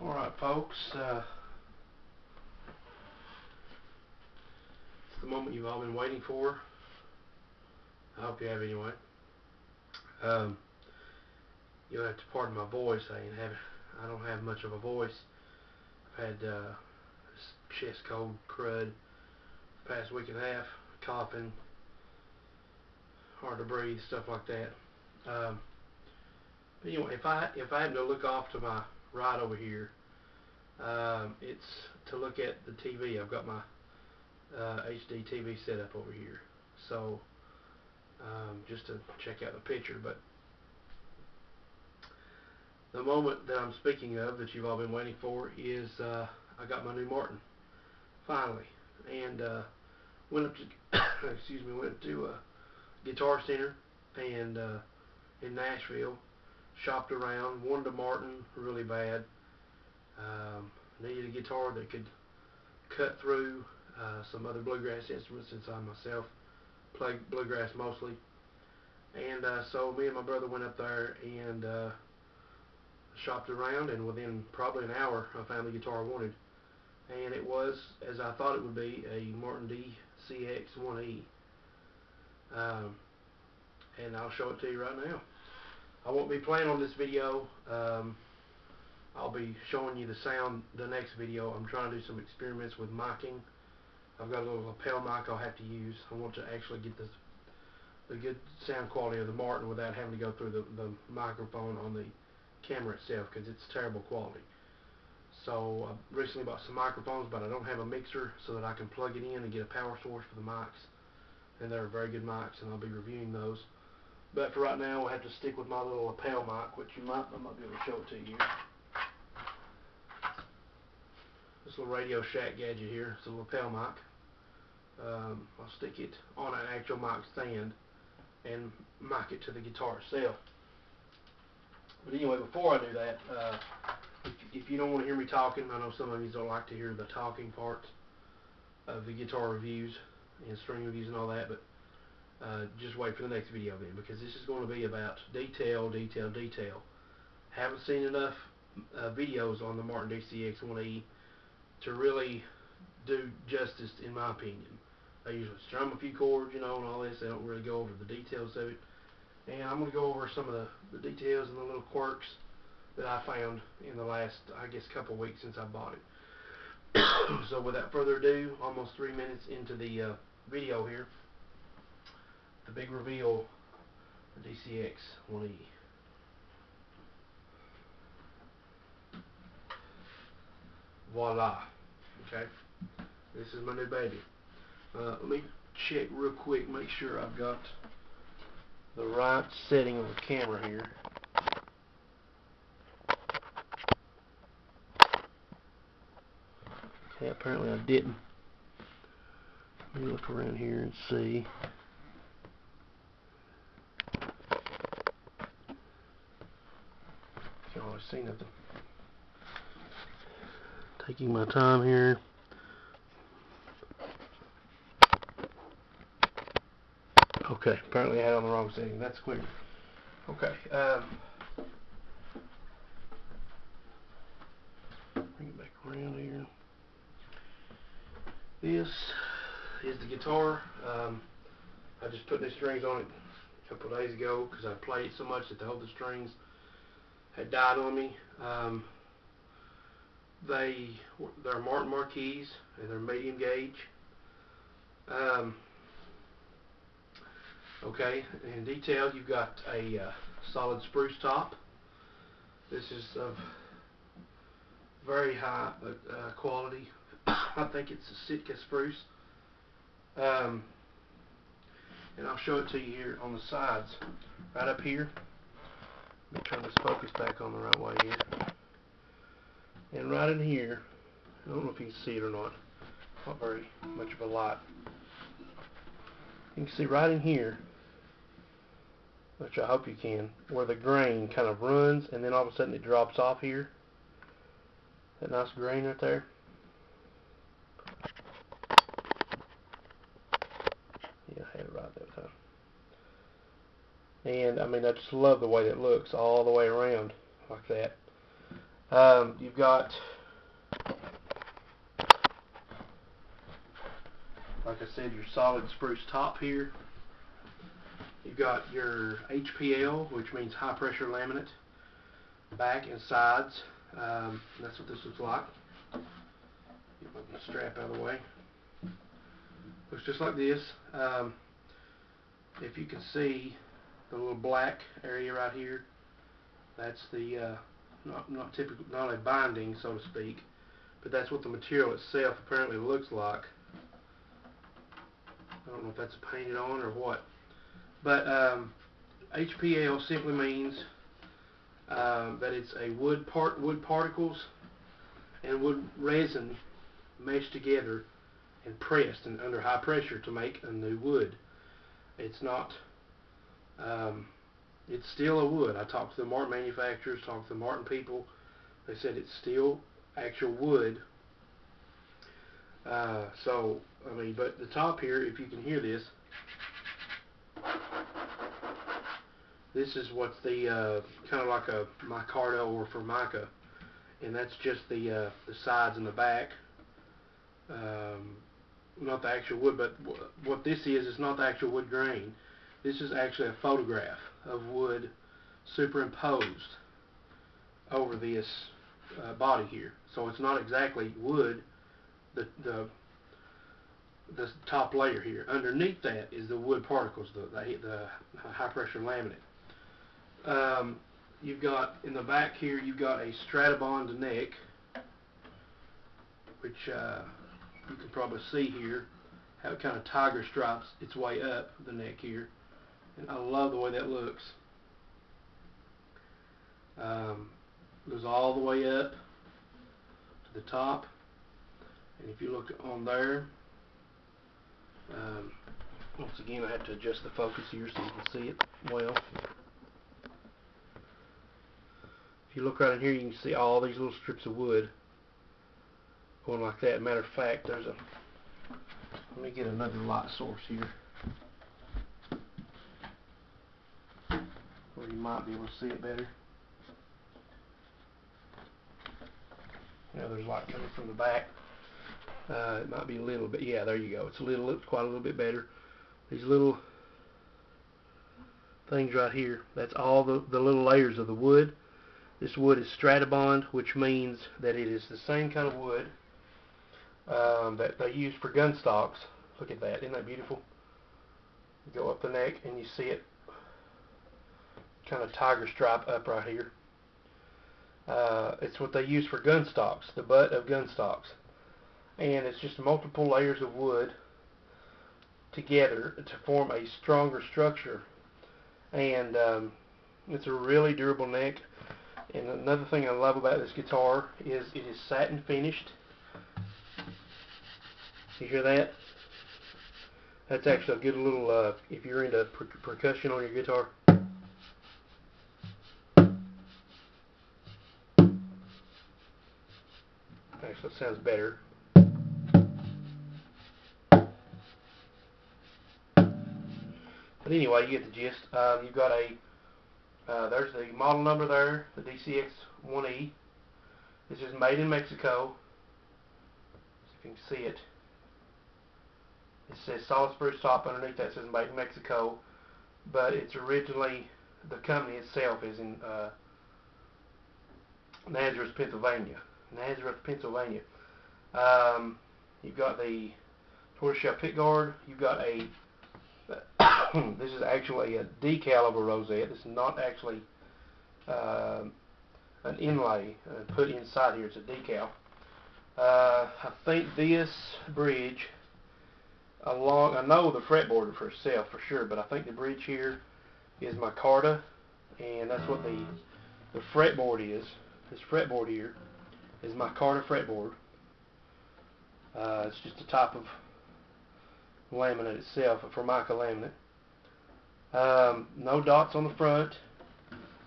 Alright folks, it's the moment you've all been waiting for. I hope you have anyway. You'll have to pardon my voice. I don't have much of a voice. I've had this chest cold crud the past week and a half, coughing, hard to breathe, stuff like that. But anyway, if I happen to look off to my right over here, it's to look at the TV. I've got my HD TV set up over here, so just to check out the picture. But the moment that I'm speaking of, that you've all been waiting for, is I got my new Martin finally, and went up to went to Guitar Center and in Nashville, shopped around, wanted a Martin really bad. Needed a guitar that could cut through some other bluegrass instruments, since I myself play bluegrass mostly. And so me and my brother went up there and shopped around, and within probably an hour I found the guitar I wanted. And it was, as I thought it would be, a Martin DCX1E. And I'll show it to you right now. I won't be playing on this video. I'll be showing you the sound the next video. I'm trying to do some experiments with micing. I've got a little lapel mic I'll have to use. I want to actually get the good sound quality of the Martin without having to go through the microphone on the camera itself, because it's terrible quality. So I recently bought some microphones, but I don't have a mixer so that I can plug it in and get a power source for the mics. And they're very good mics, and I'll be reviewing those. But for right now, we'll have to stick with my little lapel mic, which I might be able to show it to you. This little Radio Shack gadget here, it's a lapel mic. I'll stick it on an actual mic stand and mic it to the guitar itself. But anyway, before I do that, if you don't want to hear me talking, I know some of you don't like to hear the talking parts of the guitar reviews and string reviews and all that, but just wait for the next video then, because this is going to be about detail. Haven't seen enough videos on the Martin DCX1E to really do justice, in my opinion. They usually strum a few chords, and all this. They don't really go over the details of it. And I'm going to go over some of the details and the little quirks that I found in the last, I guess, couple of weeks since I bought it. So without further ado, almost 3 minutes into the video here, the big reveal, the DCX1E. Voila. Okay, this is my new baby. Let me check real quick, make sure I've got the right setting of the camera here. Okay, apparently I didn't. Let me look around here and see. Can't always see nothing. Taking my time here. Okay, apparently I had it on the wrong setting. That's clear. Okay, bring it back around here. This is the guitar. I just put new strings on it a couple of days ago because I played it so much that the strings had died on me. They're Martin Marquis, and they're medium gauge. Okay, in detail, you've got a solid spruce top. This is of very high quality. I think it's a Sitka spruce. And I'll show it to you here on the sides, right up here. Let me turn this focus back on the right way here. And right in here, I don't know if you can see it or not. Not very much of a light. You can see right in here, which I hope you can, where the grain kind of runs and then all of a sudden it drops off here. That nice grain right there. Yeah, I had it right that time. And I mean, I just love the way that looks all the way around like that. You've got, like I said, your solid spruce top here. You've got your HPL, which means high pressure laminate, back and sides. That's what this looks like. Get my strap out of the way. Looks just like this. If you can see the little black area right here, that's the not a binding, so to speak, but that's what the material itself apparently looks like. I don't know if that's painted on or what, but HPL simply means that it's a wood particles and wood resin meshed together and pressed and under high pressure to make a new wood. It's not, it's still a wood. I talked to the Martin manufacturers, talked to the Martin people. They said it's still actual wood. So, I mean, but the top here, if you can hear this, this is what's the, kind of like a micarta or formica, and that's just the sides and the back. Not the actual wood, but what this is not the actual wood grain. This is actually a photograph of wood superimposed over this body here. So it's not exactly wood, the top layer here. Underneath that is the wood particles, the high pressure laminate. You've got, in the back here, you've got a Strata-Bond neck, which you can probably see here how it kind of tiger stripes its way up the neck here, and I love the way that looks. Goes all the way up to the top, and if you look on there, once again I have to adjust the focus here so you can see it well. If you look right in here, you can see all these little strips of wood going like that. Matter of fact, there's a, let me get another light source here where you might be able to see it better. There's light coming from the back. It might be a little bit, yeah, there you go. It's quite a little bit better. These little things right here, that's all the little layers of the wood. This wood is Strata-Bond, which means that it is the same kind of wood that they use for gun stocks. Look at that, isn't that beautiful? You go up the neck and you see it kind of tiger stripe up right here. It's what they use for gun stocks, the butt of gun stocks. And it's just multiple layers of wood together to form a stronger structure. And it's a really durable neck. And another thing I love about this guitar is it is satin finished. You hear that? That's actually a good little, if you're into percussion on your guitar. Actually, it sounds better. But anyway, you get the gist. You've got a, there's the model number there, the DCX1E. This is made in Mexico. See if you can see it. It says solid spruce top underneath that. Says made in Mexico, but it's originally, the company itself is in Nazareth, Pennsylvania. You've got the tortoiseshell pickguard. You've got a this is actually a decal of a rosette. This is not actually an inlay put inside here. It's a decal. I think this bridge, I know the fretboard for itself for sure, but I think the bridge here is micarta, and that's what the fretboard is. This fretboard here is micarta fretboard. It's just a type of laminate itself, a formica laminate. No dots on the front,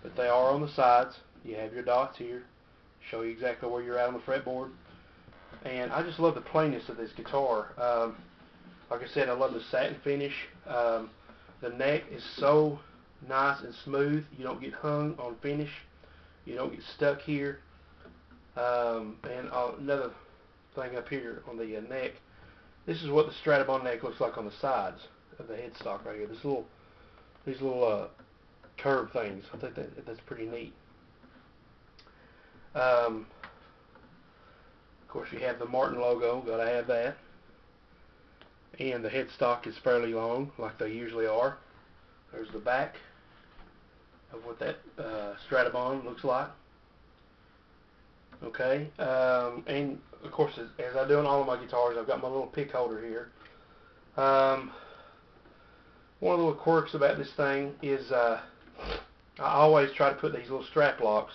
but they are on the sides. You have your dots here, show you exactly where you're at on the fretboard. And I just love the plainness of this guitar. Like I said, I love the satin finish. The neck is so nice and smooth. You don't get hung on finish. You don't get stuck here. Another thing up here on the neck, this is what the Strap-on neck looks like on the sides of the headstock right here. These little curved things. I think that's pretty neat. Of course, you have the Martin logo. Got to have that. And the headstock is fairly long, like they usually are. There's the back of what that Strap-on looks like. Okay, and of course, as I do on all of my guitars, I've got my little pick holder here. One of the little quirks about this thing is I always try to put these little strap locks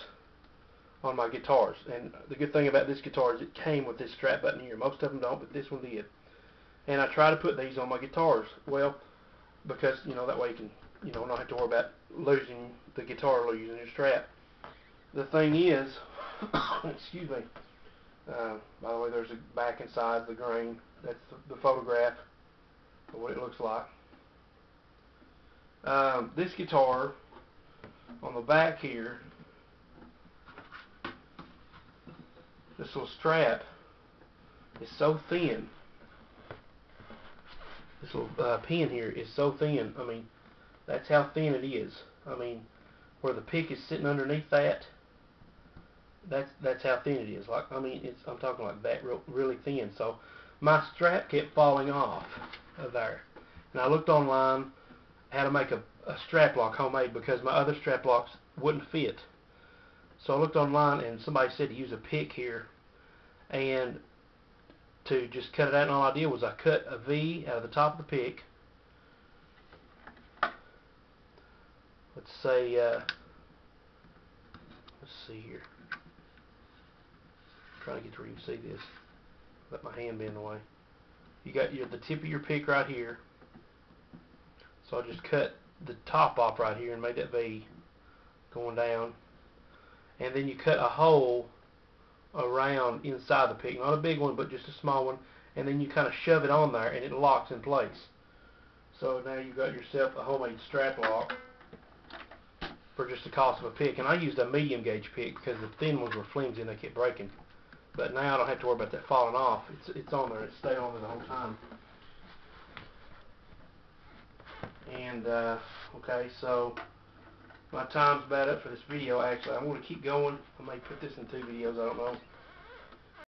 on my guitars. And the good thing about this guitar is it came with this strap button here. Most of them don't, but this one did. And I try to put these on my guitars. Well, because, that way you can, not have to worry about losing the guitar or losing your strap. The thing is, excuse me, by the way, there's a back and side of the grain. That's the photograph of what it looks like. This guitar, on the back here, this little strap is so thin. This little pin here is so thin. I mean, that's how thin it is. I mean, where the pick is sitting underneath that, that's how thin it is. Like, I mean, I'm talking like that, really thin. So my strap kept falling off of there, and I looked online how to make a strap lock homemade because my other strap locks wouldn't fit. So I looked online and somebody said to use a pick here and to just cut it out, and all I did was I cut a V out of the top of the pick. Let's say, let's see here. I'm trying to get to where you can see this. Let my hand be in the way. You got the tip of your pick right here. So I just cut the top off right here and made that V going down. And then you cut a hole around inside the pick. Not a big one, but just a small one. And then you kind of shove it on there and it locks in place. So now you've got yourself a homemade strap lock for just the cost of a pick. And I used a medium gauge pick because the thin ones were flimsy and they kept breaking. But now I don't have to worry about that falling off. It's on there. It stayed on there the whole time. And okay, so my time's about up for this video. Actually, I'm going to keep going. I may put this in 2 videos. I don't know.